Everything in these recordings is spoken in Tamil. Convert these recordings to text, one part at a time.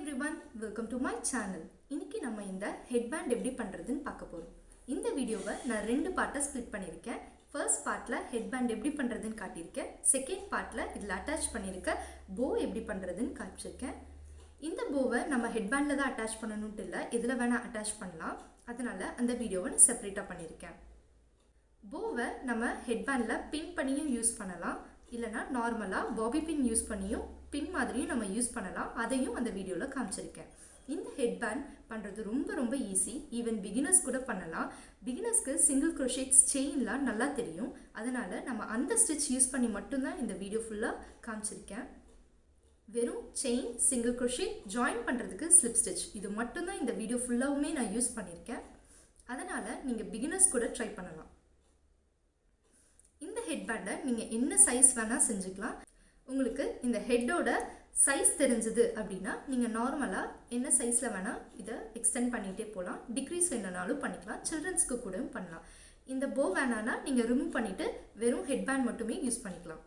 everyone, welcome to my channel. இன்னைக்கு நம்ம இந்த headband எப்படி பண்றதுன்னு பார்க்க போறோம். இந்த வீடியோவை நான் ரெண்டு பார்ட்டா ஸ்ப்ளிட் பண்ணிருக்கேன். ஃபர்ஸ்ட் பார்ட்ல headband எப்படி பண்றதுன்னு காட்டியிருக்கேன். செகண்ட் பார்ட்ல இதுல அட்டாச் பண்ணிருக்க bow எப்படி பண்றதுன்னு காமிச்சிருக்கேன். இந்த bowவை நம்ம headbandல தான் அட்டாச் பண்ணனும்னு இல்ல, எதுல வேணா அட்டாச் பண்ணலாம். அதனால அந்த வீடியோவை நான் செப்பரேட்டா பண்ணிருக்கேன். bowவை நம்ம headbandல பின் பண்ணியும் யூஸ் பண்ணலாம். இல்லனா நார்மலா பாபி பின் யூஸ் பண்ணியும் பின் மாதிரியும் நம்ம யூஸ் பண்ணலாம். அதையும் அந்த வீடியோல காமிச்சிருக்கேன். இந்த ஹெட்பேண்ட் பண்றது ரொம்ப ஈஸி. ஈவன் பிகினர்ஸ் கூட பண்ணலாம். பிகினர்ஸ்க்கு சிங்கிள் crochet செயின்லாம் நல்லா தெரியும். அதனால நம்ம அந்த ஸ்டிட்ச் யூஸ் பண்ணி மட்டும் தான் இந்த வீடியோ ஃபுல்லா காமிச்சிருக்கேன். வெறும் செயின், சிங்கிள் crochet, ஜாயின் பண்றதுக்கு ஸ்லிப் ஸ்டிட்ச் இது மட்டும் தான் இந்த வீடியோ ஃபுல்லாவுமே நான் யூஸ் பண்ணிருக்கேன். அதனால நீங்க பிகினர்ஸ் கூட ட்ரை பண்ணலாம். இந்த ஹெட்பேண்டை நீங்க என்ன சைஸ் வேணா செஞ்சுக்கலாம். உங்களுக்கு இந்த ஹெட்டோட சைஸ் தெரிஞ்சது அப்படின்னா நீங்க நார்மலா என்ன சைஸ்ல வேணா இதை எக்ஸ்டெண்ட் பண்ணிட்டே போகலாம். டிக்ரீஸ் வேணும்னாலும் பண்ணிக்கலாம். சில்ட்ரன்ஸ்க்கு கூடவும் பண்ணலாம். இந்த போ வேணானா நீங்க ரிமூவ் பண்ணிட்டு வெறும் ஹெட்பேண்ட் மட்டுமே யூஸ் பண்ணிக்கலாம்.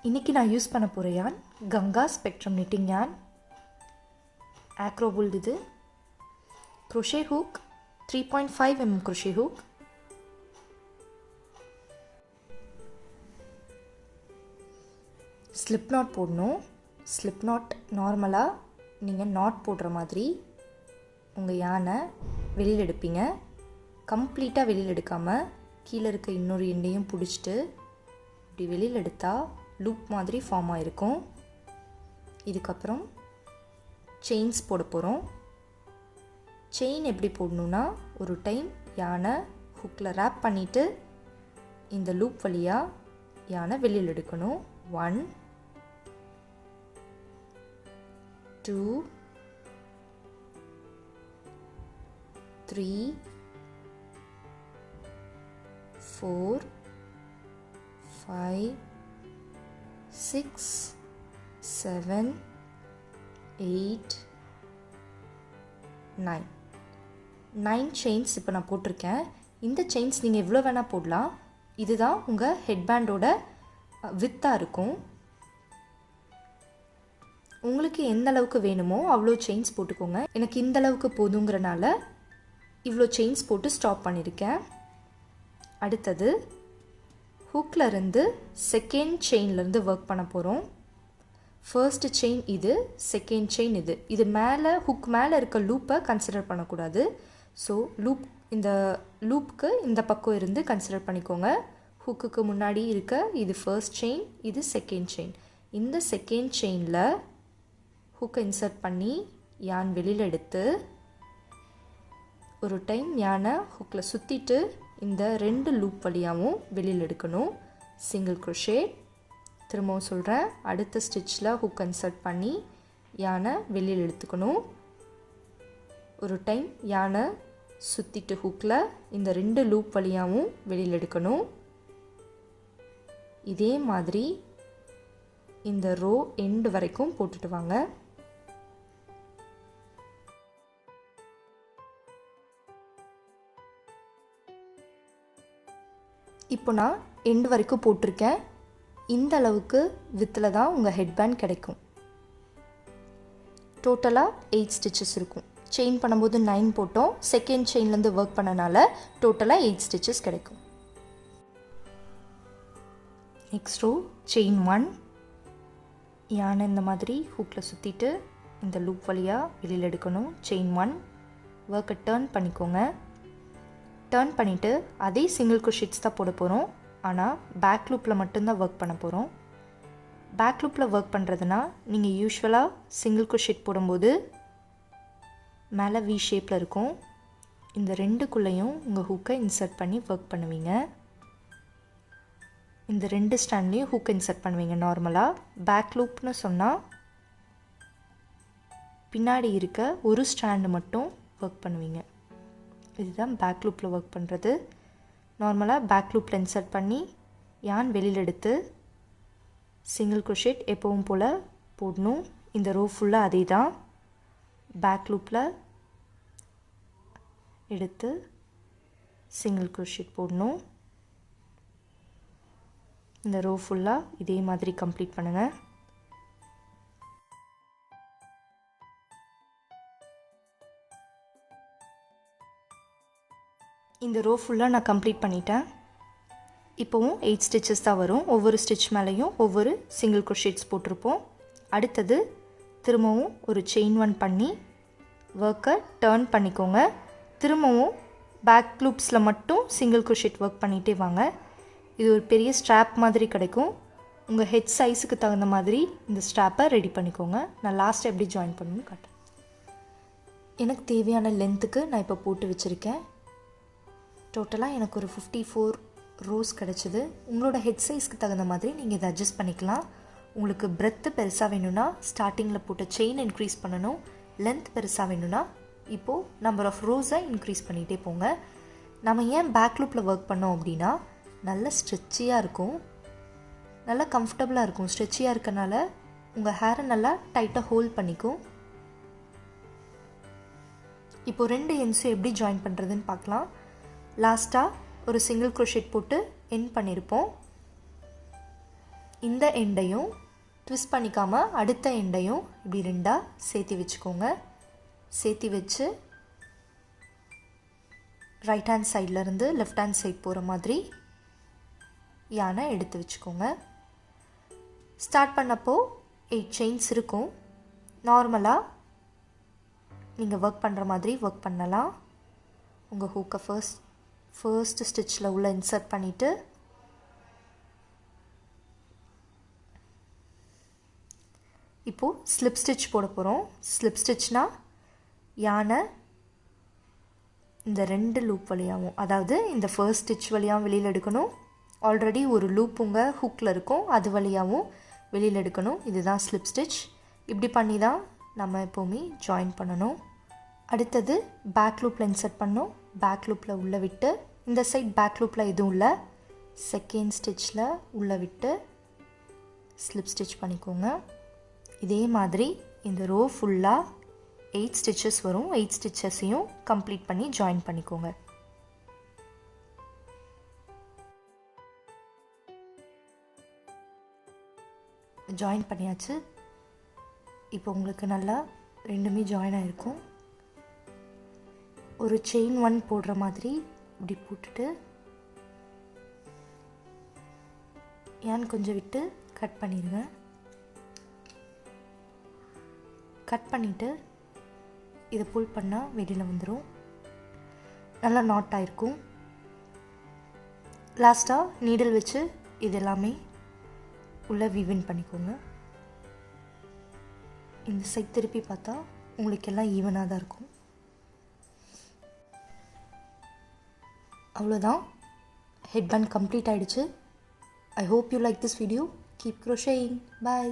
இன்னைக்கு நான் யூஸ் பண்ண போற yarn Ganga spectrum knitting yarn. acro wool இது. crochet hook 3.5 mm crochet hook. Slip not போடணும். ஸ்லிப் நாட் நார்மலாக நீங்கள் நாட் போடுற மாதிரி உங்கள் யானை வெளியில் எடுப்பீங்க. கம்ப்ளீட்டாக வெளியில் எடுக்காமல் கீழே இருக்க இன்னொரு எண்டையும் பிடிச்சிட்டு இப்படி வெளியில் எடுத்தால் லூப் மாதிரி ஃபார்ம் ஆகிருக்கும். இதுக்கப்புறம் செயின்ஸ் போட போகிறோம். செயின் எப்படி போடணுன்னா ஒரு டைம் யானை ஹுக்கில் ரேப் பண்ணிவிட்டு இந்த லூப் வழியாக யானை வெளியில் எடுக்கணும். 1 2 3 4 5 6 7 8 9 செயின்ஸ் இப்போ நான் போட்டிருக்கேன். இந்த செயின்ஸ் நீங்கள் எவ்வளோ வேணால் போடலாம். இதுதான் உங்கள் ஹெட்பேண்டோட வித்தாக இருக்கும். உங்களுக்கு எந்த அளவுக்கு வேணுமோ அவ்வளோ செயின்ஸ் போட்டுக்கோங்க. எனக்கு இந்த அளவுக்கு போதுங்கிறனால இவ்வளோ செயின்ஸ் போட்டு ஸ்டாப் பண்ணியிருக்கேன். அடுத்தது ஹூக்கில் இருந்து செகண்ட் செயின்லேருந்து ஒர்க் பண்ண போகிறோம். ஃபர்ஸ்ட் செயின் இது, செகண்ட் செயின் இது. இது மேலே ஹுக் மேலே இருக்க லூப்பை கன்சிடர் பண்ணக்கூடாது. ஸோ இந்த லூப்புக்கு இந்த பக்கம் இருந்து கன்சிடர் பண்ணிக்கோங்க. ஹுக்குக்கு முன்னாடி இருக்க இது ஃபர்ஸ்ட் செயின், இது செகண்ட் செயின். இந்த செகண்ட் செயினில் ஹுக்கை இன்சர்ட் பண்ணி யான் வெளியில் எடுத்து ஒரு டைம் யானை ஹுக்கில் சுற்றிட்டு இந்த ரெண்டு லூப் வழியாகவும் வெளியில் எடுக்கணும். Single crochet. திரும்பவும் சொல்கிறேன், அடுத்த ஸ்டிச்சில் ஹுக் இன்சர்ட் பண்ணி யானை வெளியில் எடுத்துக்கணும். ஒரு டைம் யானை சுற்றிட்டு ஹுக்கில் இந்த ரெண்டு லூப் வழியாகவும் வெளியில் எடுக்கணும். இதே மாதிரி இந்த ரோ எண்டு வரைக்கும் போட்டுட்டு வாங்க. இப்போ நான் எண்டு வரைக்கும் போட்டிருக்கேன். இந்த அளவுக்கு வித்தில் தான் உங்கள் ஹெட்பேண்ட் கிடைக்கும். டோட்டலாக 8 ஸ்டிச்சஸ் இருக்கும். செயின் பண்ணும்போது 9 போட்டோம். செகண்ட் செயின்லேருந்து ஒர்க் பண்ணனால டோட்டலாக 8 ஸ்டிச்சஸ் கிடைக்கும். Next row chain 1. யானை இந்த மாதிரி ஹூக்கில் சுற்றிட்டு இந்த லூப் வழியாக வெளியில் எடுக்கணும். செயின் 1. ஒர்க்கை டர்ன் பண்ணிக்கோங்க. டர்ன் பண்ணிவிட்டு அதே சிங்கிள் crochet தான் போட போகிறோம். ஆனால் பேக் லூப்பில் மட்டும்தான் ஒர்க் பண்ண போகிறோம். பேக் லூப்பில் ஒர்க் பண்ணுறதுனா நீங்கள் யூஸ்வலாக சிங்கிள் crochet போடும்போது மேலே வி ஷேப்பில் இருக்கும். இந்த ரெண்டுக்குள்ளேயும் உங்கள் ஹூக்கை இன்சர்ட் பண்ணி ஒர்க் பண்ணுவீங்க. இந்த ரெண்டு ஸ்டாண்ட்லேயும் ஹூக்கை இன்சர்ட் பண்ணுவீங்க. நார்மலாக பேக் லூப்னு சொன்னால் பின்னாடி இருக்க ஒரு ஸ்டாண்டு மட்டும் ஒர்க் பண்ணுவீங்க. இதுதான் பேக் லூப்பில் ஒர்க் பண்ணுறது. நார்மலாக பேக் லூப்பில் இன்சர்ட் பண்ணி யான் வெளியில் எடுத்து சிங்கிள் crochet எப்பவும் போல் போடணும். இந்த ரோ ஃபுல்லாக அதே தான். பேக் லூப்பில் எடுத்து சிங்கிள் crochet போடணும். இந்த ரோ ஃபுல்லாக இதே மாதிரி கம்ப்ளீட் பண்ணுங்கள். இந்த ரோ ஃபுல்லாக நான் கம்ப்ளீட் பண்ணிட்டேன். இப்போவும் 8 ஸ்டிச்சஸ் தான் வரும். ஒவ்வொரு ஸ்டிச் மேலேயும் ஒவ்வொரு சிங்கிள் crochet போட்டிருப்போம். அடுத்தது திரும்பவும் ஒரு செயின் 1 பண்ணி ஒர்க்கை டர்ன் பண்ணிக்கோங்க. திரும்பவும் பேக் லூப்ஸில் மட்டும் சிங்கிள் crochet ஒர்க் பண்ணிகிட்டே வாங்க. இது ஒரு பெரிய ஸ்ட்ராப் மாதிரி கிடைக்கும். உங்கள் ஹெட் சைஸுக்கு தகுந்த மாதிரி இந்த ஸ்ட்ராப்பை ரெடி பண்ணிக்கோங்க. நான் லாஸ்ட்டாக எப்படி ஜாயின் பண்ணணும்னு காட்டுறேன். எனக்கு தேவையான லென்த்துக்கு நான் இப்போ போட்டு வச்சுருக்கேன். டோட்டலாக எனக்கு ஒரு 54 ரோஸ் கிடச்சிது. உங்களோட ஹெட் சைஸ்க்கு தகுந்த மாதிரி நீங்கள் இதை அட்ஜஸ்ட் பண்ணிக்கலாம். உங்களுக்கு பிரெத்து பெருசாக வேணும்னா ஸ்டார்டிங்கில் போட்ட செயின் இன்க்ரீஸ் பண்ணணும். லென்த் பெருசாக வேணும்னா இப்போது நம்பர் ஆஃப் ரோஸை இன்க்ரீஸ் பண்ணிகிட்டே போங்க. நம்ம ஏன் பேக் லூப்பில் ஒர்க் பண்ணோம் அப்படின்னா நல்ல ஸ்ட்ரெச்சியாக இருக்கும், நல்லா கம்ஃபர்டபுளாக இருக்கும். ஸ்ட்ரெச்சியாக இருக்கனால உங்கள் ஹேரை நல்லா டைட்டாக ஹோல்ட் பண்ணிக்கும். இப்போது 2 எண்ட்ஸும் எப்படி ஜாயின் பண்ணுறதுன்னு பார்க்கலாம். லாஸ்ட்டாக ஒரு சிங்கிள் crochet போட்டு எண்ட் பண்ணியிருப்போம். இந்த எண்டையும் ட்விஸ்ட் பண்ணிக்காமல் அடுத்த எண்டையும் இப்படி 2ஆக சேர்த்து வச்சுக்கோங்க. சேர்த்து வச்சு ரைட் ஹேண்ட் சைட்லேருந்து லெஃப்ட் ஹேண்ட் சைட் போகிற மாதிரி யானை எடுத்து வச்சுக்கோங்க. ஸ்டார்ட் பண்ணப்போ 8 செயின்ஸ் இருக்கும். நார்மலாக நீங்கள் ஒர்க் பண்ணுற மாதிரி ஒர்க் பண்ணலாம். உங்கள் ஹூக்கை ஃபர்ஸ்ட் ஸ்டிச்சில் உள்ள இன்சர்ட் பண்ணிவிட்டு இப்போது ஸ்லிப் ஸ்டிச் போட போகிறோம். ஸ்லிப் ஸ்டிச்னால் யானை இந்த 2 லூப் வழியாகவும், அதாவது இந்த ஃபர்ஸ்ட் ஸ்டிச் வழியாகவும் வெளியில் எடுக்கணும். ஆல்ரெடி ஒரு லூப் உங்கள் ஹூக்கில் இருக்கும், அது வழியாகவும் வெளியில் எடுக்கணும். இதுதான் ஸ்லிப் ஸ்டிச். இப்படி பண்ணி தான் நம்ம எப்போவுமே ஜாயின் பண்ணணும். அடுத்தது பேக் லூப்பில் இன்சர்ட் பண்ணோம். பேக் லூப்பில் உள்ளே விட்டு இந்த சைட் பேக் லூப்பில் எதுவும் இல்லை, செகண்ட் ஸ்டிச்சில் உள்ளே விட்டு ஸ்லிப் ஸ்டிச் பண்ணிக்கோங்க. இதே மாதிரி இந்த ரோ ஃபுல்லாக 8 ஸ்டிச்சஸ் வரும். 8 ஸ்டிச்சஸையும் கம்ப்ளீட் பண்ணி ஜாயின் பண்ணிக்கோங்க. ஜாயின் பண்ணியாச்சு. இப்போ உங்களுக்கு நல்லா ரெண்டுமே ஜாயின் ஆகிருக்கும். ஒரு செயின் 1 போடுற மாதிரி இப்படி போட்டுட்டு ஏன் கொஞ்சம் விட்டு கட் பண்ணிடுங்க. கட் பண்ணிவிட்டு இதை புல் பண்ணால் வெளியில் வந்துடும். நல்லா நாட் ஆகிருக்கும். லாஸ்ட்டாக நீடில் வச்சு இது எல்லாமே உள்ளே வீவின் பண்ணிக்கோங்க. இந்த சைட் திருப்பி பார்த்தா உங்களுக்கு எல்லாம் ஈவனாக தான் இருக்கும். அவ்வளோதான், ஹெட்பேண்ட் கம்ப்ளீட் ஆகிடுச்சு. I hope you like this video. Keep crocheting. Bye.